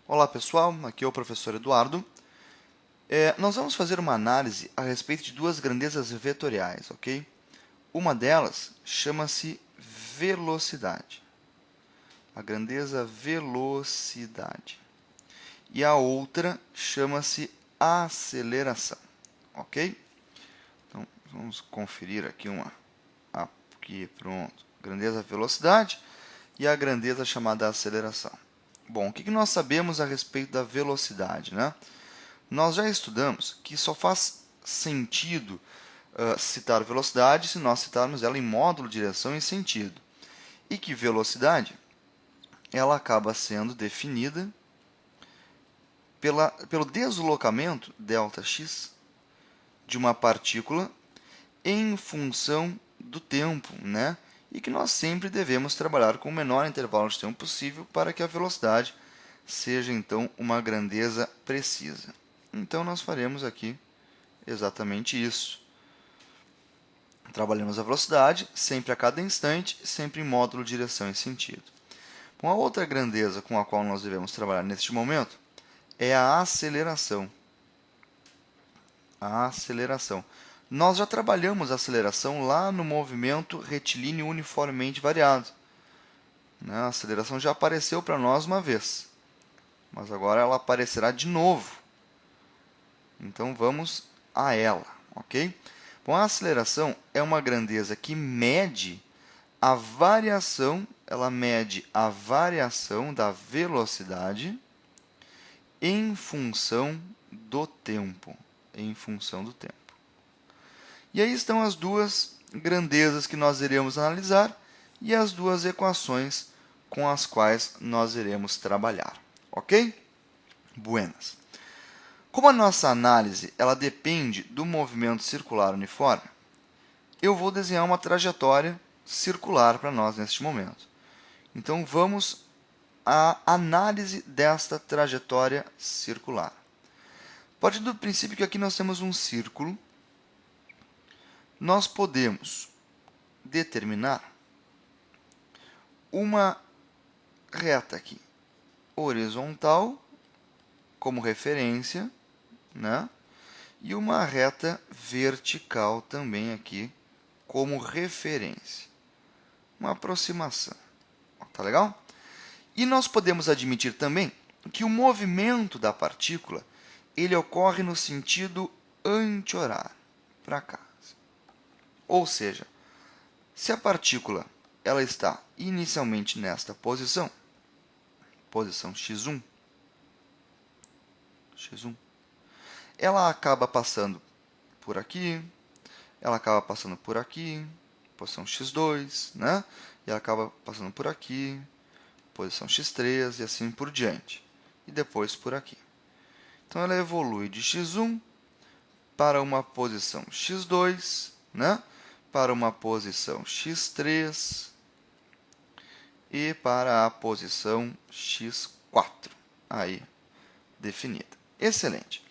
Olá pessoal, aqui é o professor Eduardo. Nós vamos fazer uma análise a respeito de duas grandezas vetoriais, ok? Uma delas chama-se velocidade, a grandeza velocidade. E a outra chama-se aceleração, ok? Então, vamos conferir aqui aqui, pronto, grandeza velocidade e a grandeza chamada aceleração. Bom, o que nós sabemos a respeito da velocidade, né? Nós já estudamos que só faz sentido citar velocidade se nós citarmos ela em módulo, direção e sentido. E que velocidade ela acaba sendo definida pelo deslocamento ΔX de uma partícula em função do tempo, né? E que nós sempre devemos trabalhar com o menor intervalo de tempo possível para que a velocidade seja, então, uma grandeza precisa. Então, nós faremos aqui exatamente isso. Trabalhamos a velocidade sempre a cada instante, sempre em módulo, direção e sentido. Bom, a outra grandeza com a qual nós devemos trabalhar neste momento é a aceleração. A aceleração. Nós já trabalhamos a aceleração lá no movimento retilíneo uniformemente variado. A aceleração já apareceu para nós uma vez, mas agora ela aparecerá de novo. Então vamos a ela, ok? Bom, a aceleração é uma grandeza que mede a variação, ela mede a variação da velocidade em função do tempo, E aí estão as duas grandezas que nós iremos analisar e as duas equações com as quais nós iremos trabalhar, ok? Buenas. Como a nossa análise ela depende do movimento circular uniforme, eu vou desenhar uma trajetória circular para nós neste momento. Então, vamos à análise desta trajetória circular. Partindo do princípio que aqui nós temos um círculo, nós podemos determinar uma reta aqui, horizontal, como referência, né? E uma reta vertical também aqui, como referência. Uma aproximação. Tá legal? E nós podemos admitir também que o movimento da partícula ele ocorre no sentido anti-horário, para cá. Ou seja, se a partícula ela está inicialmente nesta posição, posição x1, ela acaba passando por aqui, ela acaba passando por aqui, posição x2, né? E ela acaba passando por aqui, posição x3 e assim por diante. E depois por aqui. Então, ela evolui de x1 para uma posição x2, né? Para uma posição x3 e para a posição x4, aí definida. Excelente.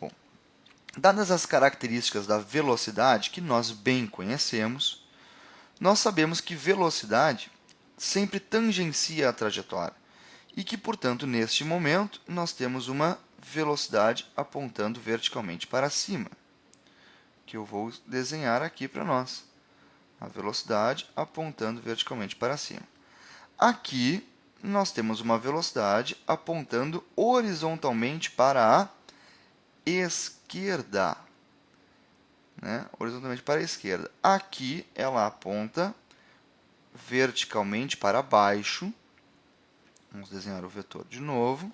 Bom, dadas as características da velocidade que nós bem conhecemos, nós sabemos que velocidade sempre tangencia a trajetória e que, portanto, neste momento, nós temos uma velocidade apontando verticalmente para cima, que eu vou desenhar aqui para nós. A velocidade apontando verticalmente para cima. Aqui, nós temos uma velocidade apontando horizontalmente para a esquerda. Horizontalmente para a esquerda. Aqui, ela aponta verticalmente para baixo. Vamos desenhar o vetor de novo.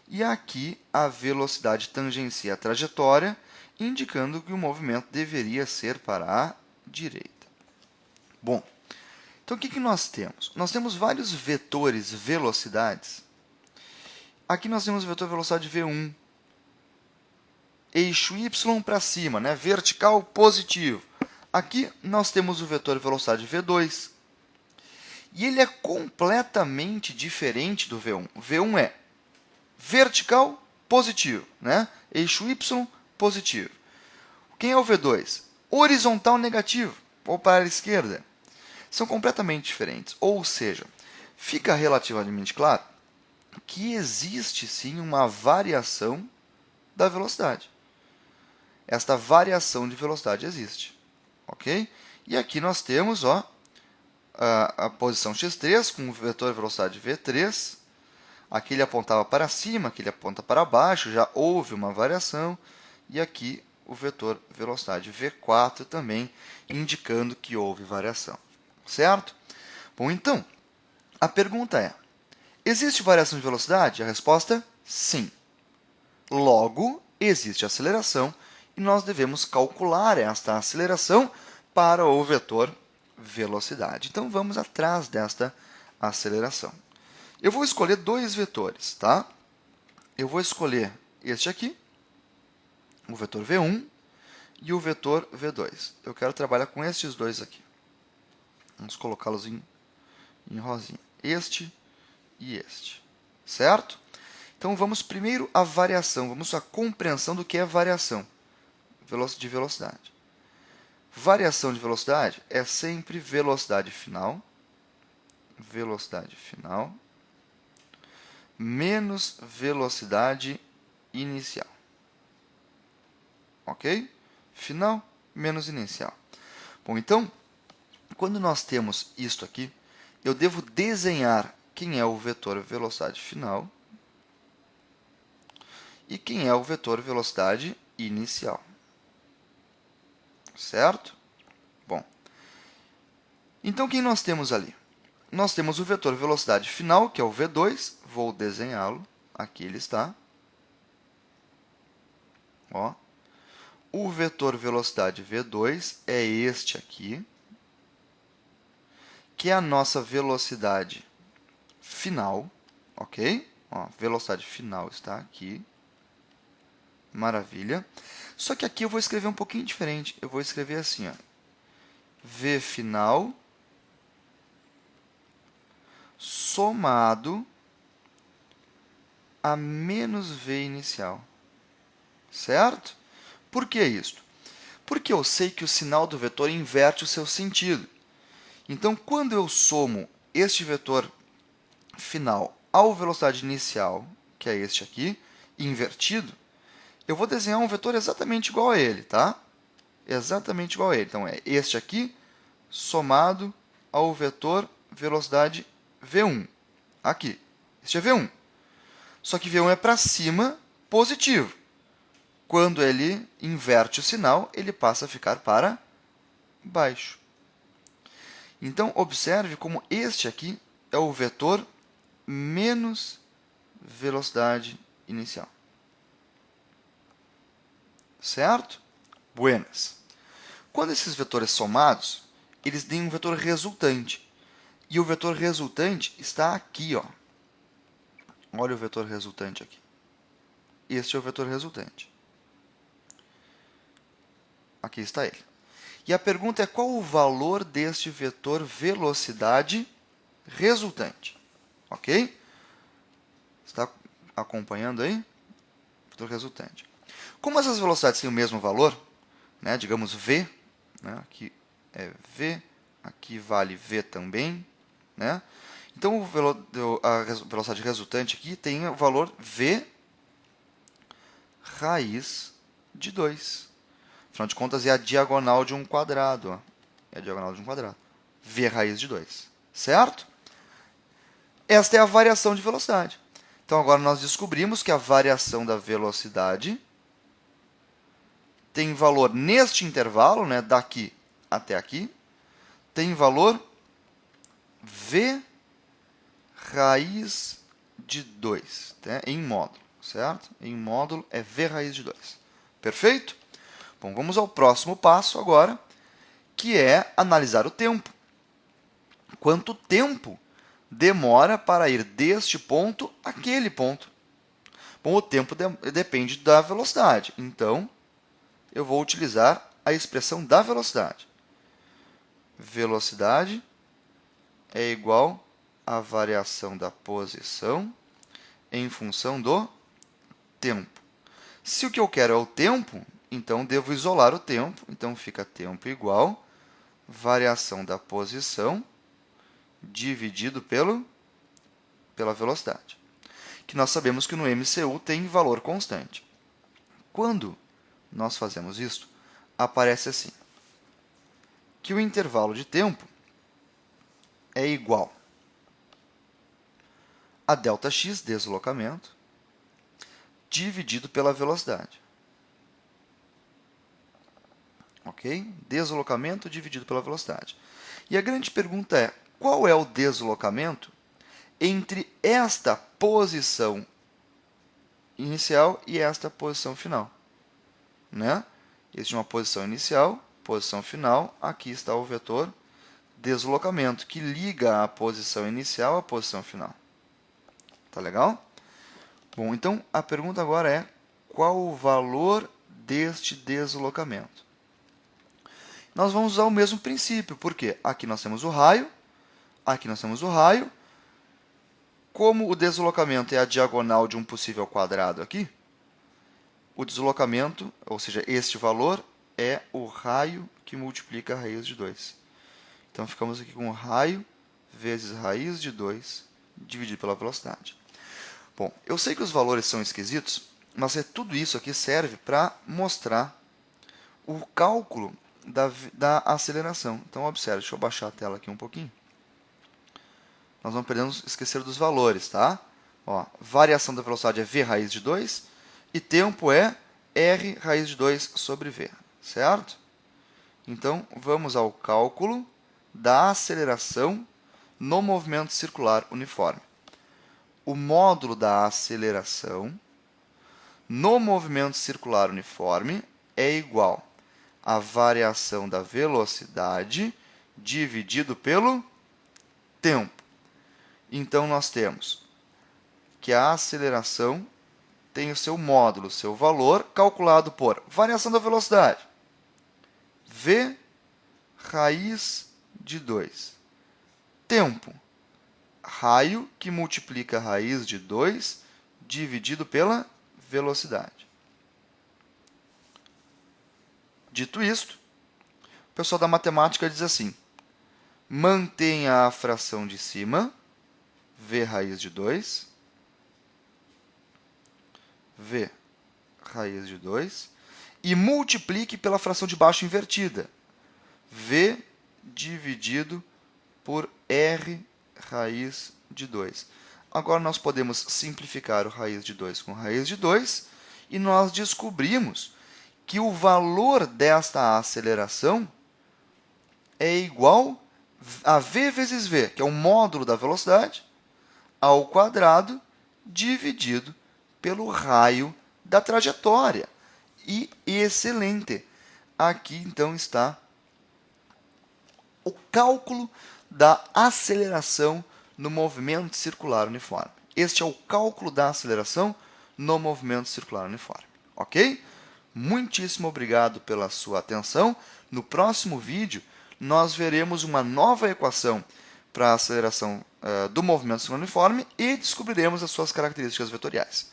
E aqui, a velocidade tangencia a trajetória, indicando que o movimento deveria ser para a direita. Bom, então o que nós temos? Nós temos vários vetores velocidades. Aqui nós temos o vetor velocidade v1. Eixo y para cima, né? Vertical positivo. Aqui nós temos o vetor velocidade v2. E ele é completamente diferente do v1. O v1 é vertical positivo, né? Eixo y positivo. Quem é o v2? Horizontal negativo, ou para a esquerda. São completamente diferentes. Ou seja, fica relativamente claro que existe sim uma variação da velocidade. Esta variação de velocidade existe, ok? E aqui nós temos a posição x3 com o vetor velocidade v3. Aqui ele apontava para cima, aqui ele aponta para baixo, já houve uma variação. E aqui o vetor velocidade v4 também, indicando que houve variação, certo? Bom, então, a pergunta é, existe variação de velocidade? A resposta, sim. Logo, existe aceleração e nós devemos calcular esta aceleração para o vetor velocidade. Então, vamos atrás desta aceleração. Eu vou escolher dois vetores, tá? Eu vou escolher este aqui, o vetor v1 e o vetor v2. Eu quero trabalhar com estes dois aqui. Vamos colocá-los em rosinha. Este e este, certo? Então, vamos primeiro à variação, vamos à compreensão do que é variação de velocidade. Variação de velocidade é sempre velocidade final menos velocidade inicial. Ok? Final menos inicial. Bom, então, quando nós temos isto aqui, eu devo desenhar quem é o vetor velocidade final e quem é o vetor velocidade inicial. Certo? Bom, então quem nós temos ali? Nós temos o vetor velocidade final, que é o v2. Vou desenhá-lo. Aqui ele está. Ó. O vetor velocidade v2 é este aqui, que é a nossa velocidade final. Ok? Ó, velocidade final está aqui. Maravilha. Só que aqui eu vou escrever um pouquinho diferente. Eu vou escrever assim, ó. V final somado a menos v inicial. Certo? Por que isso? Porque eu sei que o sinal do vetor inverte o seu sentido. Então, quando eu somo este vetor final ao velocidade inicial, que é este aqui, invertido, eu vou desenhar um vetor exatamente igual a ele, tá? Exatamente igual a ele. Então, é este aqui somado ao vetor velocidade v1. Aqui. Este é v1. Só que v1 é para cima, positivo. Quando ele inverte o sinal, ele passa a ficar para baixo. Então, observe como este aqui é o vetor menos velocidade inicial. Certo? Buenas. Quando esses vetores somados, eles têm um vetor resultante. E o vetor resultante está aqui, ó. Olha o vetor resultante aqui. Este é o vetor resultante. Aqui está ele. E a pergunta é qual o valor deste vetor velocidade resultante. Ok? Está acompanhando aí? Vetor resultante. Como essas velocidades têm o mesmo valor, né, digamos v, né, aqui é v, aqui vale v também, né? Então, a velocidade resultante aqui tem o valor v raiz de 2. Afinal de contas, é a diagonal de um quadrado. Ó. É a diagonal de um quadrado. V raiz de 2. Certo? Esta é a variação de velocidade. Então, agora nós descobrimos que a variação da velocidade tem valor neste intervalo, né, daqui até aqui, tem valor v raiz de 2, né, em módulo, certo? Em módulo é v raiz de 2. Perfeito? Bom, vamos ao próximo passo agora, que é analisar o tempo. Quanto tempo demora para ir deste ponto àquele ponto? Bom, o tempo depende da velocidade, então eu vou utilizar a expressão da velocidade. Velocidade é igual à variação da posição em função do tempo. Se o que eu quero é o tempo, então devo isolar o tempo. Então, fica tempo igual variação da posição dividido pela velocidade. que nós sabemos que no MCU tem valor constante. Quando nós fazemos isso, aparece assim, que o intervalo de tempo é igual a ΔX, deslocamento, dividido pela velocidade. Ok? Deslocamento dividido pela velocidade. E a grande pergunta é, qual é o deslocamento entre esta posição inicial e esta posição final? Né? Existe uma posição inicial, posição final, aqui está o vetor deslocamento, que liga a posição inicial à posição final. Tá legal? Bom, então a pergunta agora é, qual o valor deste deslocamento? Nós vamos usar o mesmo princípio, porque aqui nós temos o raio, aqui nós temos o raio. Como o deslocamento é a diagonal de um possível quadrado aqui, o deslocamento, ou seja, este valor, é o raio que multiplica a raiz de 2. Então, ficamos aqui com o raio vezes raiz de 2 dividido pela velocidade. Bom, eu sei que os valores são esquisitos, mas tudo isso aqui serve para mostrar o cálculo da aceleração. Então, observe, deixa eu baixar a tela aqui um pouquinho. Nós não podemos esquecer dos valores, tá? Ó, variação da velocidade é v raiz de 2 e tempo é r raiz de 2 sobre v, certo? Então, vamos ao cálculo da aceleração no movimento circular uniforme. O módulo da aceleração no movimento circular uniforme é igual à variação da velocidade dividido pelo tempo. Então, nós temos que a aceleração tem o seu módulo, o seu valor, calculado por variação da velocidade, v raiz de 2. Tempo, raio que multiplica a raiz de 2 dividido pela velocidade. Dito isto, o pessoal da matemática diz assim, mantenha a fração de cima, v raiz de 2, v raiz de 2, e multiplique pela fração de baixo invertida, v dividido por r raiz de 2. Agora, nós podemos simplificar o raiz de 2 com raiz de 2, e nós descobrimos que o valor desta aceleração é igual a v vezes v, que é o módulo da velocidade, ao quadrado dividido pelo raio da trajetória. E excelente! Aqui, então, está o cálculo da aceleração no movimento circular uniforme. Este é o cálculo da aceleração no movimento circular uniforme. Ok? Muitíssimo obrigado pela sua atenção. No próximo vídeo, nós veremos uma nova equação para a aceleração do movimento circular uniforme e descobriremos as suas características vetoriais.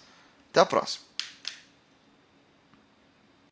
Até a próxima!